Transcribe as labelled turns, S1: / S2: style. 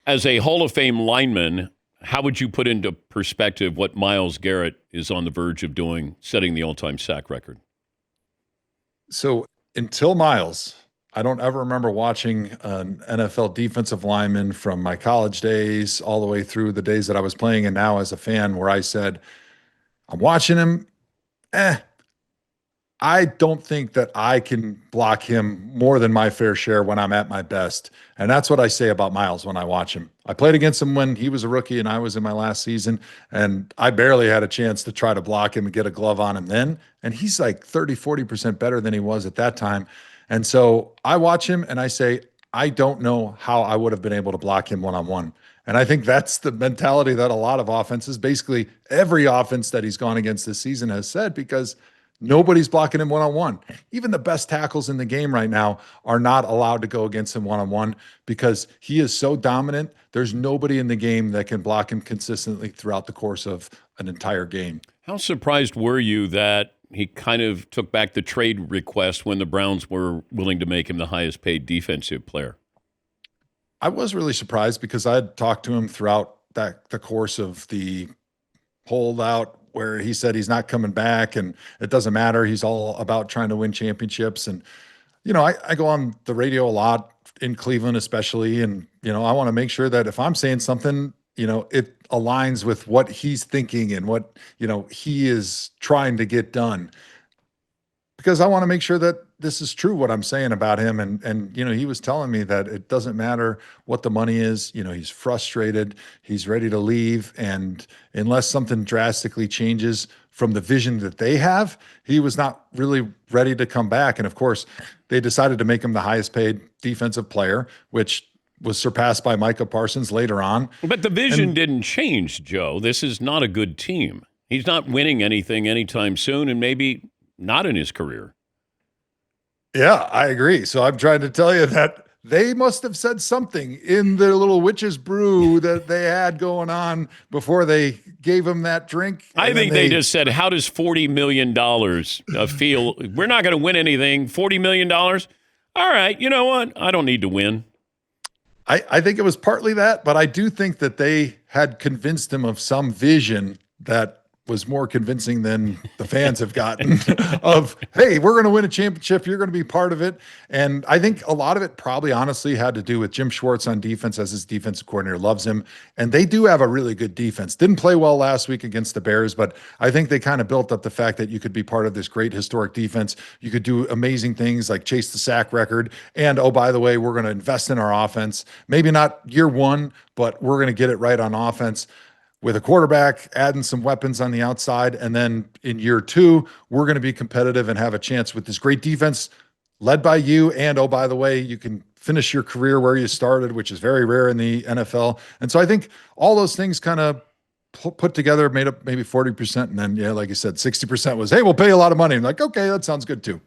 S1: As a Hall of Fame lineman, how would you put into perspective what Myles Garrett is on the verge of doing, setting the all-time sack record?
S2: So until Miles, I don't ever remember watching an NFL defensive lineman from my college days all the way through the days that I was playing and now as a fan where I said, I'm watching him. I don't think that I can block him more than my fair share when I'm at my best. And that's what I say about Miles when I watch him. I played against him when he was a rookie and I was in my last season, and I barely had a chance to try to block him and get a glove on him then. And he's like 30, 40% better than he was at that time. And so I watch him and I say, I don't know how I would have been able to block him one-on-one. And I think that's the mentality that a lot of offenses, basically every offense that he's gone against this season, has said, because nobody's blocking him one-on-one. Even the best tackles in the game right now are not allowed to go against him one-on-one because he is so dominant. There's nobody in the game that can block him consistently throughout the course of an entire game.
S1: How surprised were you that he kind of took back the trade request when the Browns were willing to make him the highest paid defensive player?
S2: I was really surprised because I had talked to him throughout the course of the holdout where he said he's not coming back and it doesn't matter. He's all about trying to win championships. And, I go on the radio a lot in Cleveland, especially. And, I want to make sure that if I'm saying something, it aligns with what he's thinking and what, he is trying to get done, because I want to make sure that this is true, what I'm saying about him. And he was telling me that it doesn't matter what the money is. He's frustrated. He's ready to leave. And unless something drastically changes from the vision that they have, he was not really ready to come back. And of course, they decided to make him the highest paid defensive player, which was surpassed by Micah Parsons later on.
S1: But the vision didn't change, Joe. This is not a good team. He's not winning anything anytime soon, and maybe not in his career.
S2: Yeah, I agree. So I'm trying to tell you that they must have said something in their little witch's brew that they had going on before they gave him that drink.
S1: I think they just said, how does $40 million feel? We're not going to win anything. $40 million? All right, you know what? I don't need to win.
S2: I think it was partly that, but I do think that they had convinced him of some vision that was more convincing than the fans have gotten of, hey, we're going to win a championship. You're going to be part of it. And I think a lot of it probably honestly had to do with Jim Schwartz on defense, as his defensive coordinator loves him. And they do have a really good defense. Didn't play well last week against the Bears, but I think they kind of built up the fact that you could be part of this great historic defense. You could do amazing things like chase the sack record. And, oh, by the way, we're going to invest in our offense. Maybe not year one, but we're going to get it right on offense with a quarterback, adding some weapons on the outside. And then in year two, we're going to be competitive and have a chance with this great defense led by you. And, oh, by the way, you can finish your career where you started, which is very rare in the NFL. And so I think all those things kind of put together made up maybe 40%. And then, yeah, like you said, 60% was, hey, we'll pay you a lot of money. I'm like, okay, that sounds good too.